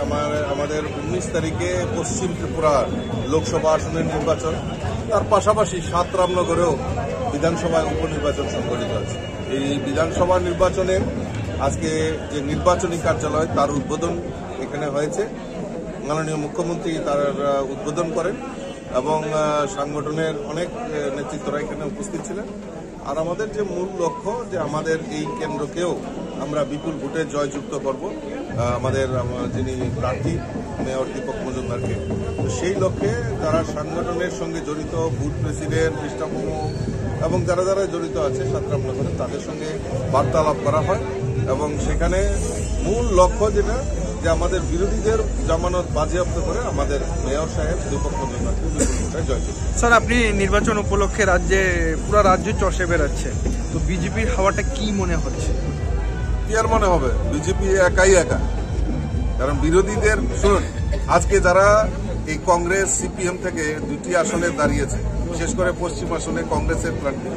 আমাদের 19 তারিখে পশ্চিম ত্রিপুরার লোকসভা আসনের নির্বাচন, তার পাশাপাশি 7 রামনগরেও বিধানসভায় উপনির্বাচন সংগঠিত আছে। এই বিধানসভা নির্বাচনে আজকে যে নির্বাচনী কার্যালয় তার উদ্বোধন এখানে হয়েছে। মাননীয় মুখ্যমন্ত্রী তার উদ্বোধন করেন এবং সংগঠনের অনেক নেতৃত্বরা এখানে উপস্থিত ছিলেন। আর আমাদের যে মূল লক্ষ্য যে আমাদের এই কেন্দ্রকেও আমরা বিপুল ভোটে জয়যুক্ত করব আমাদের যিনি প্রার্থী মেয়র দীপক মজুমদারকে। তো সেই লক্ষ্যে যারা সংগঠনের সঙ্গে জড়িত, বুথ প্রেসিডেন্ট, পৃষ্ঠাপ্রমুখ এবং যারা যারা জড়িত আছে 7 রামনগরে, তাদের সঙ্গে বার্তালাপ করা হয় এবং সেখানে মূল লক্ষ্য যেটা যে আমাদের বিরোধীদের জামানত বাজেয়াপ্ত করে আমাদের মেয়র সাহেব দীপক মজুমদারকে বিপুল ভোটে জয়যুক্ত। স্যার, আপনি নির্বাচন উপলক্ষে পুরো রাজ্য চষে বেড়াচ্ছে, তো বিজেপির হাওয়াটা কি মনে হচ্ছে? কি আর মনে হবে, বিজেপি একাই একা। কারণ বিরোধীদের শুনুন, আজকে যারা এই কংগ্রেস সিপিএম থেকে 2টি আসনে দাঁড়িয়েছে, বিশেষ করে পশ্চিম আসনে কংগ্রেসের প্রার্থী,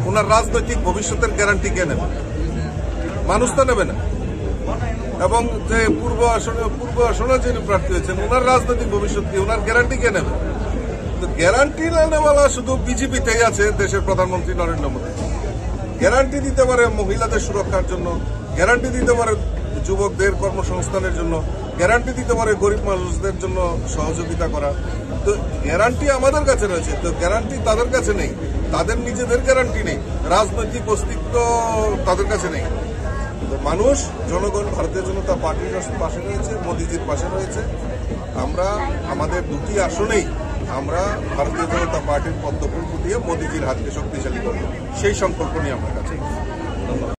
ওনার রাজনৈতিক ভবিষ্যতের গ্যারান্টি কে নেবে? মানুষ তো নেবে না। এবং যে পূর্ব আসনে যিনি প্রার্থী হয়েছেন, ওনার রাজনৈতিক ভবিষ্যৎ কি, ওনার গ্যারান্টি কে নেবে? তো গ্যারান্টি নেওয়ালা শুধু বিজেপিতেই আছে। দেশের প্রধানমন্ত্রী নরেন্দ্র মোদী গ্যারান্টি দিতে পারে মহিলাদের সুরক্ষার জন্য, গ্যারান্টি দিতে পারে যুবকদের কর্মসংস্থানের জন্য, গ্যারান্টি দিতে পারে গরিব মানুষদের জন্য সহযোগিতা করা। তো গ্যারান্টি আমাদের কাছে রয়েছে, তো গ্যারান্টি তাদের কাছে নেই। তাদের নিজেদের গ্যারান্টি নেই, রাজনৈতিক অস্তিত্ব তাদের কাছে নেই। তো মানুষ, জনগণ ভারতীয় জনতা পার্টির পাশে রয়েছে, মোদীজির পাশে রয়েছে। আমরা আমাদের 2টি আসনেই আমরা ভারতীয় জনতা পার্টির পদ্মফুল ফুটিয়ে মোদীজির হাতকে শক্তিশালী করব, সেই সংকল্প নিয়ে আমার কাছে। ধন্যবাদ।